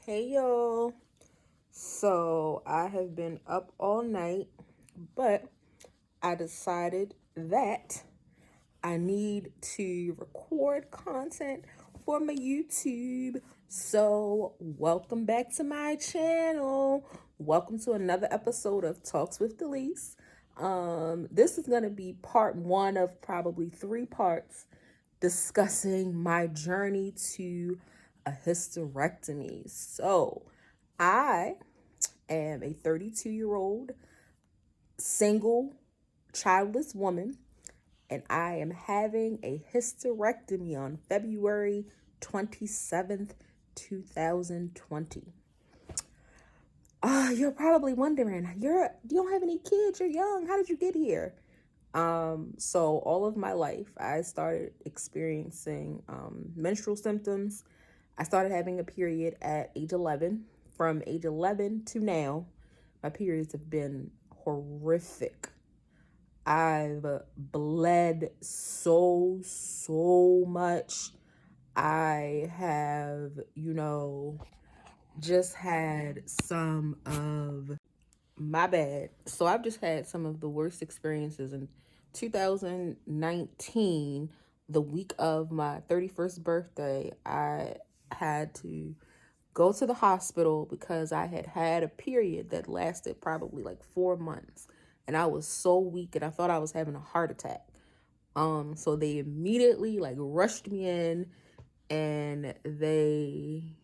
Hey y'all. So I have been up all night, but I decided that I need to record content for my YouTube. So welcome back to my channel. Welcome to another episode of Talks with Delise. This is gonna be part one of probably three parts discussing my journey to a hysterectomy. So, I am a 32-year-old single childless woman, and I am having a hysterectomy on February 27th, 2020. You're probably wondering, you don't have any kids, you're young, how did you get here? So all of my life, I started experiencing menstrual symptoms. I started having a period at age 11. From age 11 to now, my periods have been horrific. I've bled so much. I have, just had some of my bad. So I've just had some of the worst experiences. In 2019, the week of my 31st birthday, I had to go to the hospital because I had had a period that lasted probably like 4 months. And I was so weak and I thought I was having a heart attack. So they immediately like rushed me in and they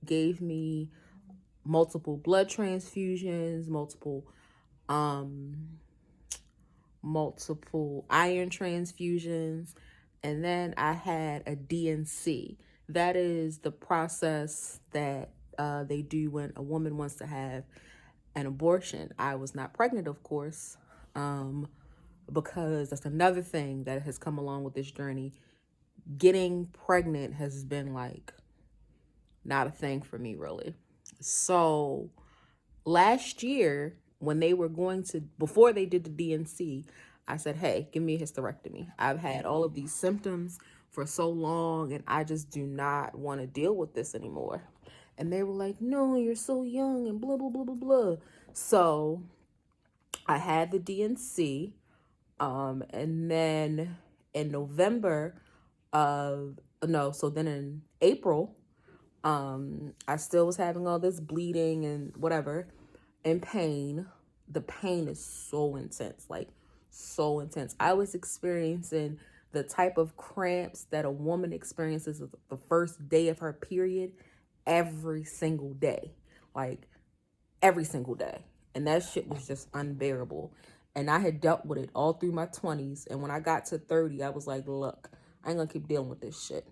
gave me multiple blood transfusions, um multiple iron transfusions, and then I had a DNC. That is the process that they do when a woman wants to have an abortion. I was not pregnant, of course, because that's another thing that has come along with this journey. Getting pregnant has been like not a thing for me, really. So last year, when they were going to, before they did the DNC, I said, hey, give me a hysterectomy. I've had all of these symptoms for so long and I just do not want to deal with this anymore. And they were like, no, you're so young and blah, blah, blah, blah, blah. So I had the DNC. And then in November of, no, so then in April, I still was having all this bleeding and whatever and pain. The pain is so intense, like so intense. I was experiencing the type of cramps that a woman experiences the first day of her period every single day, like every single day. And that shit was just unbearable. And I had dealt with it all through my 20s. And when I got to 30, I was like, look, I ain't gonna keep dealing with this shit.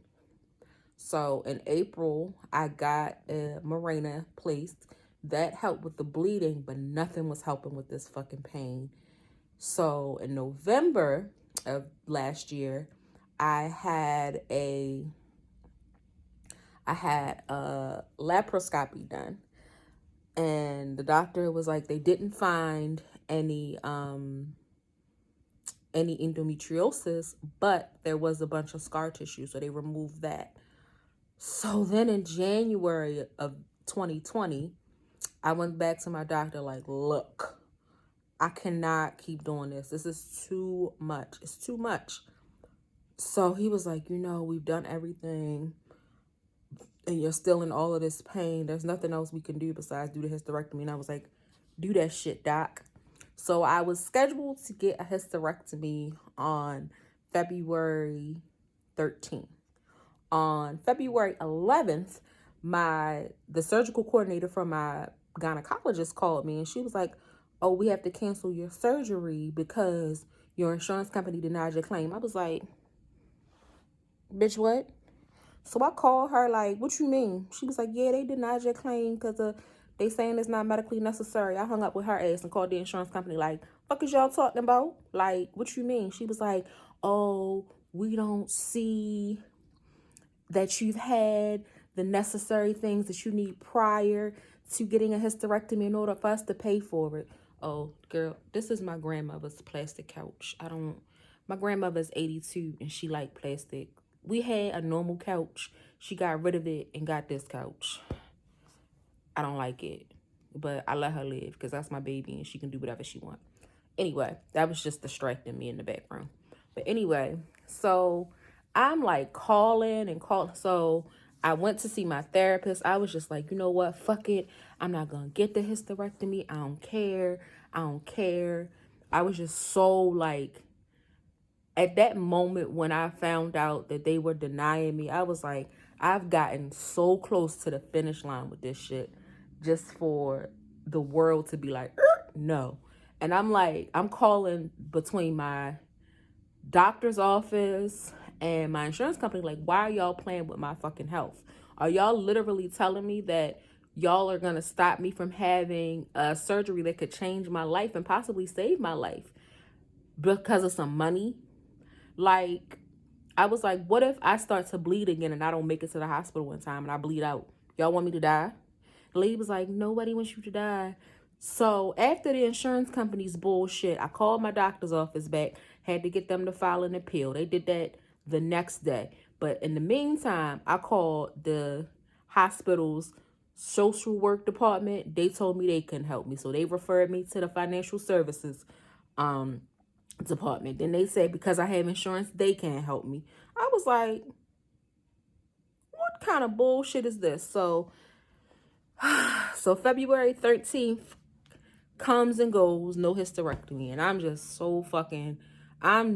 So in April, I got a Mirena placed. That helped with the bleeding, but nothing was helping with this fucking pain. So in November of last year, I had a laparoscopy done. And the doctor was like, they didn't find any endometriosis, but there was a bunch of scar tissue, so they removed that. So then in January of 2020, I went back to my doctor like, look, I cannot keep doing this. This is too much. It's too much. So he was like, we've done everything and you're still in all of this pain. There's nothing else we can do besides do the hysterectomy. And I was like, do that shit, doc. So I was scheduled to get a hysterectomy on February 13th. On February 11th, the surgical coordinator from my gynecologist called me and she was like, oh, we have to cancel your surgery because your insurance company denied your claim. I was like, bitch, what? So I called her like, what you mean? She was like, yeah, they denied your claim because they saying it's not medically necessary. I hung up with her ass and called the insurance company like, fuck is y'all talking about? Like, what you mean? She was like, oh, we don't see that you've had the necessary things that you need prior to getting a hysterectomy in order for us to pay for it. Oh, girl, this is my grandmother's plastic couch. My grandmother's 82 and she like plastic. We had a normal couch. She got rid of it and got this couch. I don't like it. But I let her live because that's my baby and she can do whatever she wants. Anyway, that was just distracting me in the background. But anyway, so I'm like calling and calling. So I went to see my therapist. I was just like, you know what? Fuck it. I'm not going to get the hysterectomy. I don't care. I don't care. I was just so like, at that moment when I found out that they were denying me, I was like, I've gotten so close to the finish line with this shit just for the world to be like, no. And I'm like, I'm calling between my doctor's office and my insurance company, like, why are y'all playing with my fucking health? Are y'all literally telling me that y'all are gonna stop me from having a surgery that could change my life and possibly save my life because of some money? Like, I was like, what if I start to bleed again and I don't make it to the hospital in time and I bleed out? Y'all want me to die? The lady was like, nobody wants you to die. So after the insurance company's bullshit, I called my doctor's office back, had to get them to file an appeal. They did that the next day. But in the meantime, I called the hospital's social work department. They told me they couldn't help me. So they referred me to the financial services department. Then they said because I have insurance, they can't help me. I was like, what kind of bullshit is this? So February 13th comes and goes, no hysterectomy. And I'm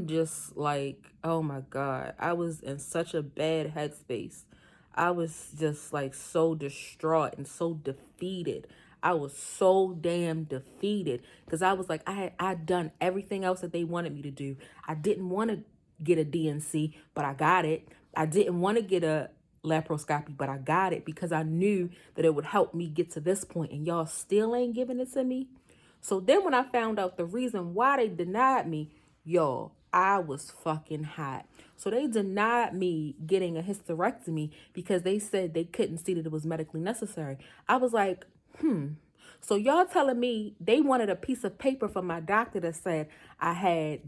just like, oh my God. I was in such a bad headspace. I was just like so distraught and so defeated. I was so damn defeated because I was like, I'd done everything else that they wanted me to do. I didn't want to get a DNC, but I got it. I didn't want to get a laparoscopy, but I got it because I knew that it would help me get to this point, and y'all still ain't giving it to me. So then when I found out the reason why they denied me, y'all, I was fucking hot. So they denied me getting a hysterectomy because they said they couldn't see that it was medically necessary. I was like, so y'all telling me they wanted a piece of paper from my doctor that said I had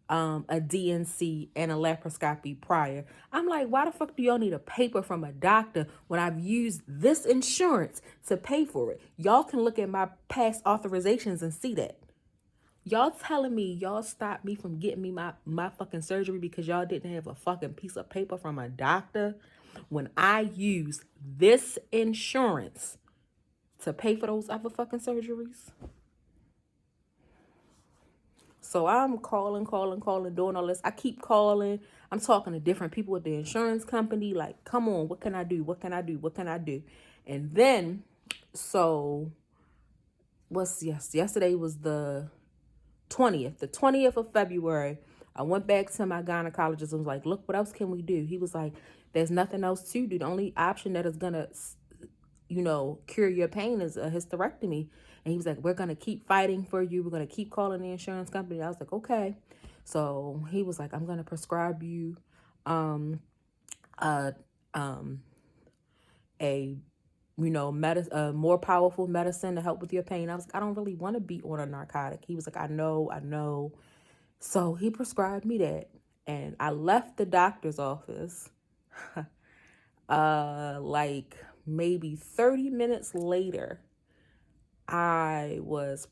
a DNC and a laparoscopy prior. I'm like, why the fuck do y'all need a paper from a doctor when I've used this insurance to pay for it? Y'all can look at my past authorizations and see that. Y'all telling me y'all stopped me from getting me my fucking surgery because y'all didn't have a fucking piece of paper from a doctor when I used this insurance to pay for those other fucking surgeries? So I'm calling, doing all this. I keep calling. I'm talking to different people at the insurance company. Like, come on, what can I do? What can I do? What can I do? And then, so yesterday was the 20th. The 20th of February, I went back to my gynecologist and was like, look, what else can we do? He was like, there's nothing else to do. The only option that is going to, cure your pain is a hysterectomy. And he was like, we're going to keep fighting for you. We're going to keep calling the insurance company. I was like, okay. So he was like, I'm going to prescribe you a more powerful medicine to help with your pain. I was like, I don't really want to be on a narcotic. He was like, I know. So he prescribed me that. And I left the doctor's office like maybe 30 minutes later. I was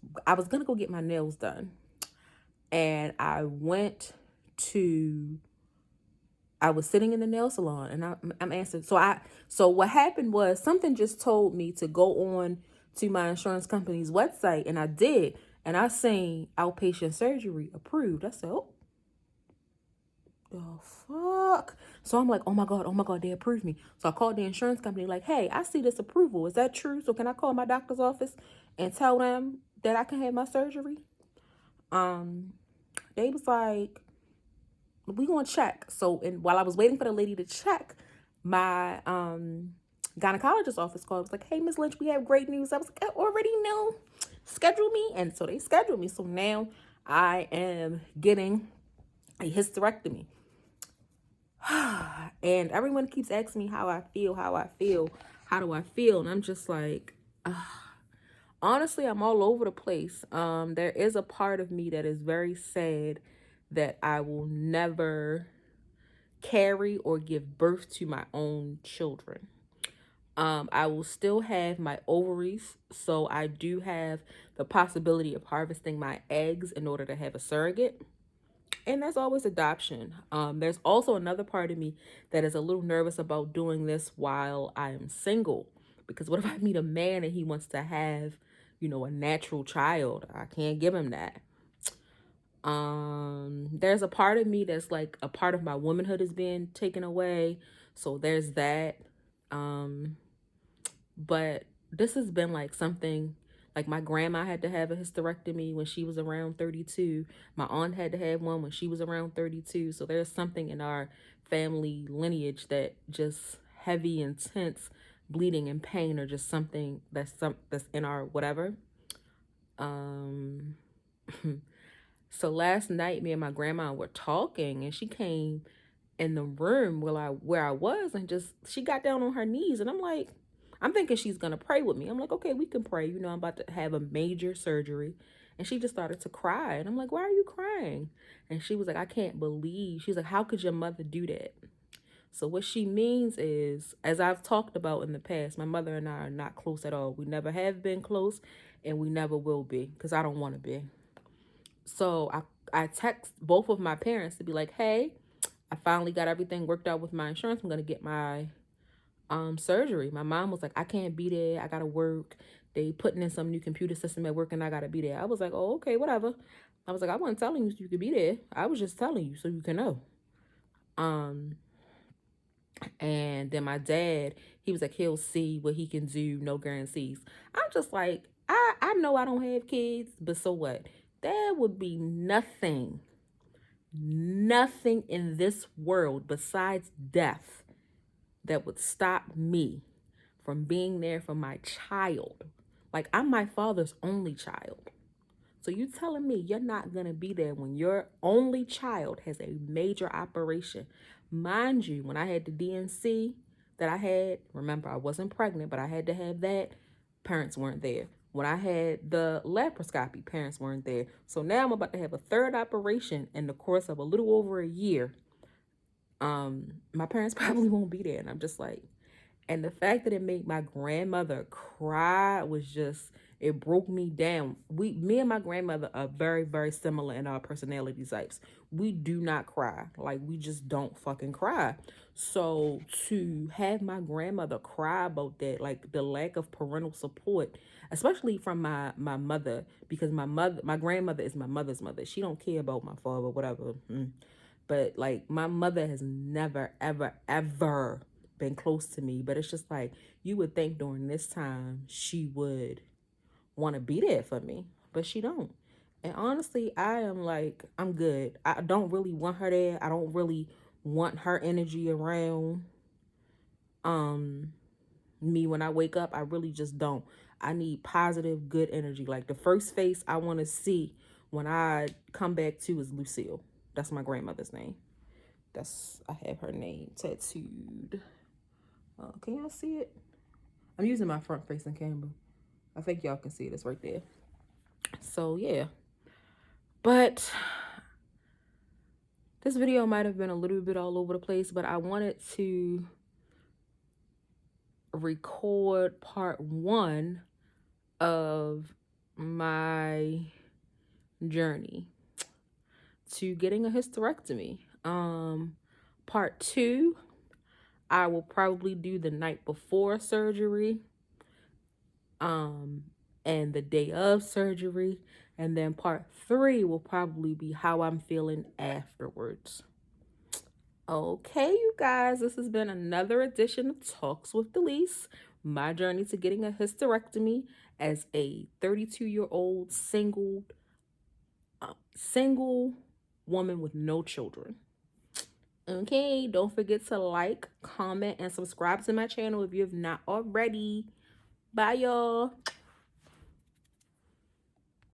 gonna go get my nails done, and I was sitting in the nail salon, and I'm answering. So what happened was something just told me to go on to my insurance company's website, and I did, and I seen outpatient surgery approved. I said, oh, the fuck? So I'm like, oh my God, they approved me. So I called the insurance company like, hey, I see this approval. Is that true? So can I call my doctor's office and tell them that I can have my surgery? They was like, we gonna check. So and while I was waiting for the lady to check, my gynecologist office called. It was like, hey, Miss Lynch, we have great news. I was like, I already know. Schedule me. And so they scheduled me. So now I am getting a hysterectomy. And everyone keeps asking me how I feel. How do I feel? And I'm just like, honestly, I'm all over the place. There is a part of me that is very sad that I will never carry or give birth to my own children. I will still have my ovaries, so I do have the possibility of harvesting my eggs in order to have a surrogate. And that's always adoption. There's also another part of me that is a little nervous about doing this while I am single. Because what if I meet a man and he wants to have, a natural child? I can't give him that. There's a part of me that's like a part of my womanhood is being taken away. So there's that. Um, but this has been like something like my grandma had to have a hysterectomy when she was around 32. My aunt had to have one when she was around 32. So there's something in our family lineage that just heavy, intense bleeding and pain or just something that's in our whatever. Um so last night me and my grandma were talking and she came in the room where I was and just she got down on her knees and I'm thinking she's gonna pray with me. I'm like, okay, we can pray. I'm about to have a major surgery. And she just started to cry. And I'm like, why are you crying? And she was like, I can't believe. She's like, how could your mother do that? So what she means is, as I've talked about in the past, my mother and I are not close at all. We never have been close and we never will be because I don't want to be. So I text both of my parents to be like, hey, I finally got everything worked out with my insurance. I'm going to get my surgery. My mom was like, I can't be there. I got to work. They putting in some new computer system at work and I got to be there. I was like, oh, okay, whatever. I was like, I wasn't telling you so you could be there. I was just telling you so you can know. And then my dad, he was like, he'll see what he can do. No guarantees. I'm just like, I know I don't have kids, but so what? There would be nothing in this world besides death that would stop me from being there for my child. Like, I'm my father's only child. So you telling me you're not going to be there when your only child has a major operation? Mind you, when I had the DNC that I had, remember, I wasn't pregnant, but I had to have that. Parents weren't there. When I had the laparoscopy, parents weren't there. So now I'm about to have a third operation in the course of a little over a year. My parents probably won't be there. And I'm just like, and the fact that it made my grandmother cry was just, it broke me down. Me and my grandmother are very, very similar in our personality types. We do not cry. Like, we just don't fucking cry. So to have my grandmother cry about that, like the lack of parental support, especially from my mother, because my grandmother is my mother's mother. She don't care about my father, whatever. But like, my mother has never, ever, ever been close to me. But it's just like, you would think during this time she would want to be there for me, but she don't. And honestly, I am like, I'm good. I don't really want her there. I don't really want her energy around me when I wake up. I really just don't. I need positive, good energy. Like, the first face I want to see when I come back to is Lucille. That's my grandmother's name. I have her name tattooed. Can y'all see it? I'm using my front facing camera. I think y'all can see this right there. So yeah. But this video might have been a little bit all over the place, but I wanted to record part 1 of my journey to getting a hysterectomy. Part 2, I will probably do the night before surgery, and the day of surgery. And then part 3 will probably be how I'm feeling afterwards. Okay, you guys, this has been another edition of Talks with Delise, my journey to getting a hysterectomy as a 32-year-old single woman with no children. Okay, don't forget to like, comment, and subscribe to my channel if you have not already. Bye, y'all.